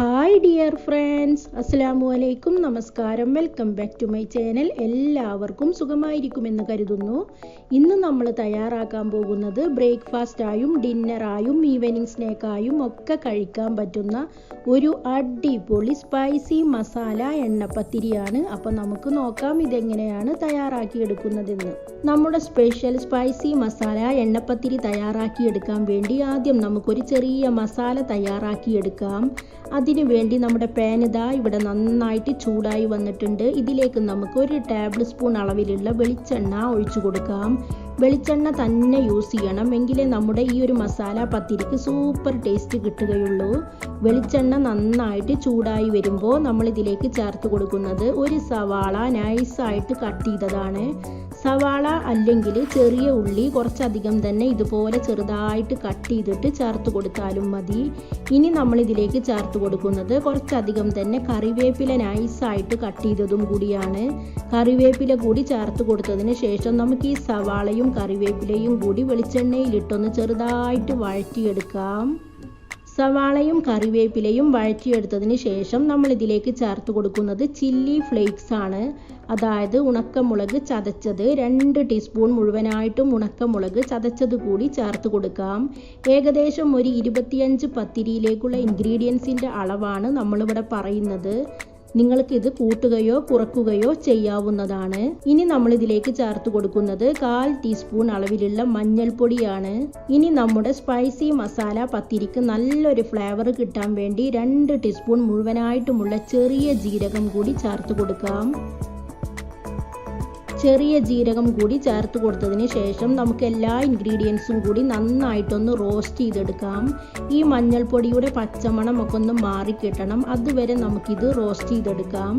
Hi dear friends, അസ്സലാമു അലൈക്കും, നമസ്കാരം. Welcome back to my channel. എല്ലാവർക്കും സുഖമായിരിക്കുമെന്ന് കരുതുന്നു. ഇന്ന് നമ്മൾ തയ്യാറാക്കാൻ പോകുന്നത് ബ്രേക്ക്ഫാസ്റ്റായും ഡിന്നറായും ഈവനിങ് സ്നാക്കായും ഒക്കെ കഴിക്കാൻ പറ്റുന്ന ഒരു അടിപൊളി സ്പൈസി മസാല എണ്ണപ്പത്തിരിയാണ്. അപ്പോൾ നമുക്ക് നോക്കാം ഇതെങ്ങനെയാണ് തയ്യാറാക്കിയെടുക്കുന്നതെന്ന്. നമ്മുടെ സ്പെഷ്യൽ സ്പൈസി മസാല എണ്ണപ്പത്തിരി തയ്യാറാക്കിയെടുക്കാൻ വേണ്ടി ആദ്യം നമുക്കൊരു ചെറിയ മസാല തയ്യാറാക്കിയെടുക്കാം. അതിനു വേണ്ടി നമ്മുടെ പാൻ ഇതാ ഇവിടെ നന്നായിട്ട് ചൂടായി വന്നിട്ടുണ്ട്. ഇതിലേക്ക് നമുക്ക് 1 ടേബിൾ സ്പൂൺ അളവിലുള്ള വെളിച്ചെണ്ണ ഒഴിച്ചു കൊടുക്കാം. വെളിച്ചെണ്ണ തന്നെ യൂസ് ചെയ്യണം, എങ്കിലേ നമ്മുടെ ഈ ഒരു മസാല പത്തിരിക്ക് സൂപ്പർ ടേസ്റ്റ് കിട്ടുകയുള്ളൂ. വെളിച്ചെണ്ണ നന്നായിട്ട് ചൂടായി വരുമ്പോൾ നമ്മൾ ഇതിലേക്ക് ചേർത്ത് കൊടുക്കുന്നത് ഒരു സവാള നൈസായിട്ട് കട്ട് ചെയ്തതാണ്. സവാള അല്ലെങ്കിൽ ചെറിയ ഉള്ളി കുറച്ചധികം തന്നെ ഇതുപോലെ ചെറുതായിട്ട് കട്ട് ചെയ്തിട്ട് ചേർത്ത് കൊടുത്താലും മതി. ഇനി നമ്മൾ ഇതിലേക്ക് ചേർത്ത് കൊടുക്കുന്നത് കുറച്ചധികം തന്നെ കറിവേപ്പില നൈസായിട്ട് കട്ട് ചെയ്തതും കൂടിയാണ്. കറിവേപ്പില കൂടി ചേർത്ത് കൊടുത്തതിന് ശേഷം നമുക്ക് ഈ സവാളയും കറിവേപ്പിലയും കൂടി വെളിച്ചെണ്ണയിലിട്ടൊന്ന് ചെറുതായിട്ട് വഴറ്റിയെടുക്കാം. സവാളയും കറിവേപ്പിലയും വഴറ്റിയെടുത്തതിന് ശേഷം നമ്മൾ ഇതിലേക്ക് ചേർത്ത് കൊടുക്കുന്നത് ചില്ലി ഫ്ലേക്സ് ആണ്. അതായത് ഉണക്കമുളക് ചതച്ചത് 2 ടീസ്പൂൺ മുഴുവനായിട്ടും ഉണക്കമുളക് ചതച്ചത് കൂടി ചേർത്ത് കൊടുക്കാം. ഏകദേശം ഒരു 25 പത്തിരിയിലേക്കുള്ള ഇൻഗ്രീഡിയൻസിൻ്റെ അളവാണ് നമ്മളിവിടെ പറയുന്നത്. നിങ്ങൾക്ക് ഇത് കൂട്ടുകയോ കുറക്കുകയോ ചെയ്യാവുന്നതാണ്. ഇനി നമ്മൾ ഇതിലേക്ക് ചേർത്ത് കൊടുക്കുന്നത് 1/4 ടീസ്പൂൺ അളവിലുള്ള മഞ്ഞൾപ്പൊടിയാണ്. ഇനി നമ്മുടെ സ്പൈസി മസാല പത്തിരിക്ക് നല്ലൊരു ഫ്ലേവർ കിട്ടാൻ വേണ്ടി 2 ടീസ്പൂൺ മുഴുവനായിട്ടുമുള്ള ചെറിയ ജീരകം കൂടി ചേർത്ത് കൊടുക്കാം. ചെറിയ ജീരകം കൂടി ചേർത്ത് കൊടുത്തതിന് ശേഷം നമുക്ക് എല്ലാ ഇൻഗ്രീഡിയൻസും കൂടി നന്നായിട്ടൊന്ന് റോസ്റ്റ് ചെയ്തെടുക്കാം. ഈ മഞ്ഞൾപ്പൊടിയുടെ പച്ചമണം ഒക്കെ ഒന്ന് മാറിക്കിട്ടണം, അതുവരെ നമുക്കിത് റോസ്റ്റ് ചെയ്തെടുക്കാം.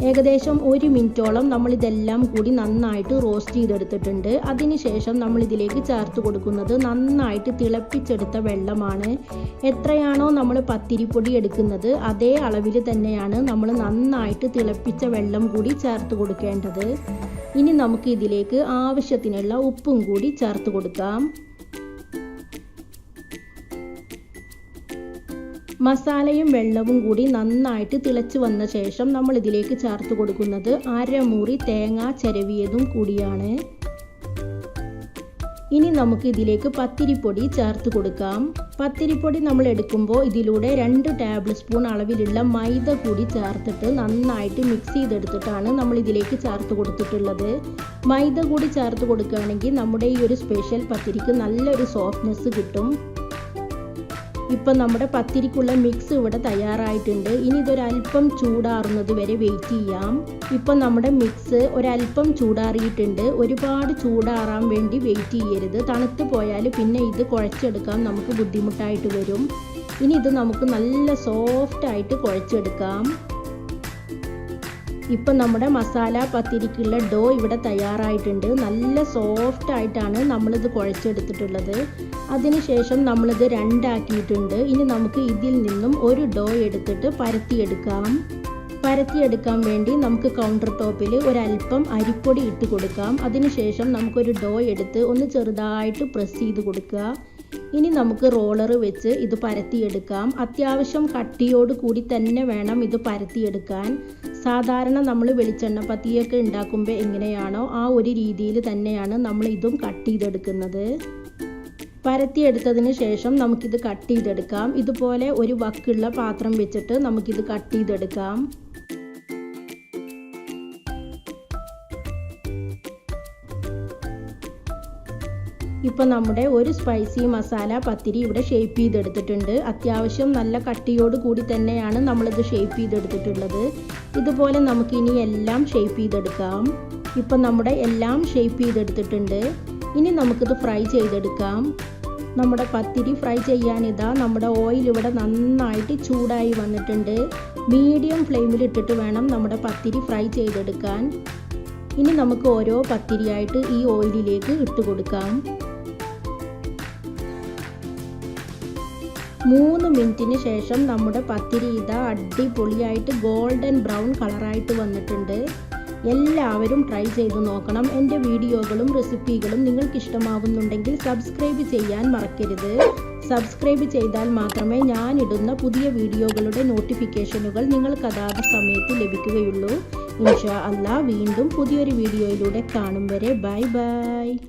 ഏകദേശം 1 മിനിറ്റോളം നമ്മൾ ഇതെല്ലാം കൂടി നന്നായിട്ട് റോസ്റ്റ് ചെയ്തെടുത്തിട്ടുണ്ട്. അതിനുശേഷം നമ്മൾ ഇതിലേക്ക് ചേർത്ത് കൊടുക്കുന്നത് നന്നായിട്ട് തിളപ്പിച്ചെടുത്ത വെള്ളമാണ്. എത്രയാണോ നമ്മൾ പത്തിരിപ്പൊടി എടുക്കുന്നത് അതേ അളവിൽ തന്നെയാണ് നമ്മൾ നന്നായിട്ട് തിളപ്പിച്ച വെള്ളം കൂടി ചേർത്ത് കൊടുക്കേണ്ടത്. ഇനി നമുക്ക് ഇതിലേക്ക് ആവശ്യത്തിനുള്ള ഉപ്പും കൂടി ചേർത്ത് കൊടുക്കാം. മസാലയും വെള്ളവും കൂടി നന്നായിട്ട് തിളച്ച് വന്ന ശേഷം നമ്മൾ ഇതിലേക്ക് ചേർത്ത് കൊടുക്കുന്നത് 1/2 മുറി തേങ്ങ ചിരവിയതും കൂടിയാണ്. ഇനി നമുക്ക് ഇതിലേക്ക് പത്തിരിപ്പൊടി ചേർത്ത് കൊടുക്കാം. പത്തിരിപ്പൊടി നമ്മൾ എടുക്കുമ്പോൾ ഇതിലൂടെ 2 ടേബിൾ സ്പൂൺ അളവിലുള്ള മൈദ കൂടി ചേർത്തിട്ട് നന്നായിട്ട് മിക്സ് ചെയ്തെടുത്തിട്ടാണ് നമ്മൾ ഇതിലേക്ക് ചേർത്ത് കൊടുത്തിട്ടുള്ളത്. മൈദ കൂടി ചേർത്ത് കൊടുക്കുകയാണെങ്കിൽ നമ്മുടെ ഈ ഒരു സ്പെഷ്യൽ പത്തിരിക്ക് നല്ലൊരു സോഫ്റ്റ്നെസ് കിട്ടും. ഇപ്പം നമ്മുടെ പത്തിരിക്കുള്ള മിക്സ് ഇവിടെ തയ്യാറായിട്ടുണ്ട്. ഇനി ഇതൊരല്പം ചൂടാറുന്നത് വരെ വെയിറ്റ് ചെയ്യാം. ഇപ്പം നമ്മുടെ മിക്സ് ഒരല്പം ചൂടാറിയിട്ടുണ്ട്. ഒരുപാട് ചൂടാറാൻ വേണ്ടി വെയിറ്റ് ചെയ്യരുത്. തണുത്ത് പോയാൽ പിന്നെ ഇത് കുഴച്ചെടുക്കാൻ നമുക്ക് ബുദ്ധിമുട്ടായിട്ട് വരും. ഇനി ഇത് നമുക്ക് നല്ല സോഫ്റ്റായിട്ട് കുഴച്ചെടുക്കാം. ഇപ്പം നമ്മുടെ മസാല പത്തിരിക്കുള്ള ഡോ ഇവിടെ തയ്യാറായിട്ടുണ്ട്. നല്ല സോഫ്റ്റ് ആയിട്ടാണ് നമ്മളിത് കുഴച്ചെടുത്തിട്ടുള്ളത്. അതിനുശേഷം നമ്മളിത് 2 ആക്കിയിട്ടുണ്ട്. ഇനി നമുക്ക് ഇതിൽ നിന്നും ഒരു ഡോ എടുത്തിട്ട് പരത്തിയെടുക്കാം. പരത്തിയെടുക്കാൻ വേണ്ടി നമുക്ക് കൗണ്ടർ ടോപ്പിൽ ഒരല്പം അരിപ്പൊടി ഇട്ട് കൊടുക്കാം. അതിനുശേഷം നമുക്കൊരു ഡോ എടുത്ത് ഒന്ന് ചെറുതായിട്ട് പ്രസ് ചെയ്ത് കൊടുക്കുക. ഇനി നമുക്ക് റോളർ വെച്ച് ഇത് പരത്തിയെടുക്കാം. അത്യാവശ്യം കട്ടിയോട് കൂടി തന്നെ വേണം ഇത് പരത്തിയെടുക്കാൻ. സാധാരണ നമ്മൾ വെളിച്ചെണ്ണ പത്തിരിയൊക്കെ ഉണ്ടാക്കുമ്പോൾ എങ്ങനെയാണോ ആ ഒരു രീതിയിൽ തന്നെയാണ് നമ്മൾ ഇതും കട്ട് ചെയ്തെടുക്കുന്നത്. പരത്തിയെടുത്തതിന് ശേഷം നമുക്കിത് കട്ട് ചെയ്തെടുക്കാം. ഇതുപോലെ ഒരു വക്കുള്ള പാത്രം വെച്ചിട്ട് നമുക്കിത് കട്ട് ചെയ്തെടുക്കാം. ഇപ്പം നമ്മുടെ ഒരു സ്പൈസി മസാല പത്തിരി ഇവിടെ ഷേപ്പ് ചെയ്തെടുത്തിട്ടുണ്ട്. അത്യാവശ്യം നല്ല കട്ടിയോട് കൂടി തന്നെയാണ് നമ്മളിത് ഷേപ്പ് ചെയ്തെടുത്തിട്ടുള്ളത്. ഇതുപോലെ നമുക്കിനി എല്ലാം ഷേപ്പ് ചെയ്തെടുക്കാം. ഇപ്പം നമ്മുടെ എല്ലാം ഷേപ്പ് ചെയ്തെടുത്തിട്ടുണ്ട്. ഇനി നമുക്കിത് ഫ്രൈ ചെയ്തെടുക്കാം. നമ്മുടെ പത്തിരി ഫ്രൈ ചെയ്യാനിതാ നമ്മുടെ ഓയിൽ ഇവിടെ നന്നായിട്ട് ചൂടായി വന്നിട്ടുണ്ട്. മീഡിയം ഫ്ലെയിമിൽ ഇട്ടിട്ട് വേണം നമ്മുടെ പത്തിരി ഫ്രൈ ചെയ്തെടുക്കാൻ. ഇനി നമുക്ക് ഓരോ പത്തിരിയായിട്ട് ഈ ഓയിലിലേക്ക് ഇട്ട് കൊടുക്കാം. 3 മിനിറ്റിന് ശേഷം നമ്മുടെ പത്തിരി ഇതാ അടിപൊളിയായിട്ട് ഗോൾഡൻ ബ്രൗൺ കളറായിട്ട് വന്നിട്ടുണ്ട്. എല്ലാവരും ട്രൈ ചെയ്ത് നോക്കണം. എൻ്റെ വീഡിയോകളും റെസിപ്പികളും നിങ്ങൾക്ക് ഇഷ്ടമാവുന്നുണ്ടെങ്കിൽ സബ്സ്ക്രൈബ് ചെയ്യാൻ മറക്കരുത്. സബ്സ്ക്രൈബ് ചെയ്താൽ മാത്രമേ ഞാനിടുന്ന പുതിയ വീഡിയോകളുടെ നോട്ടിഫിക്കേഷനുകൾ നിങ്ങൾക്ക് അതാത് സമയത്ത് ലഭിക്കുകയുള്ളൂ. ഇൻഷാ അല്ലാ വീണ്ടും പുതിയൊരു വീഡിയോയിലൂടെ കാണും വരെ ബൈ ബൈ.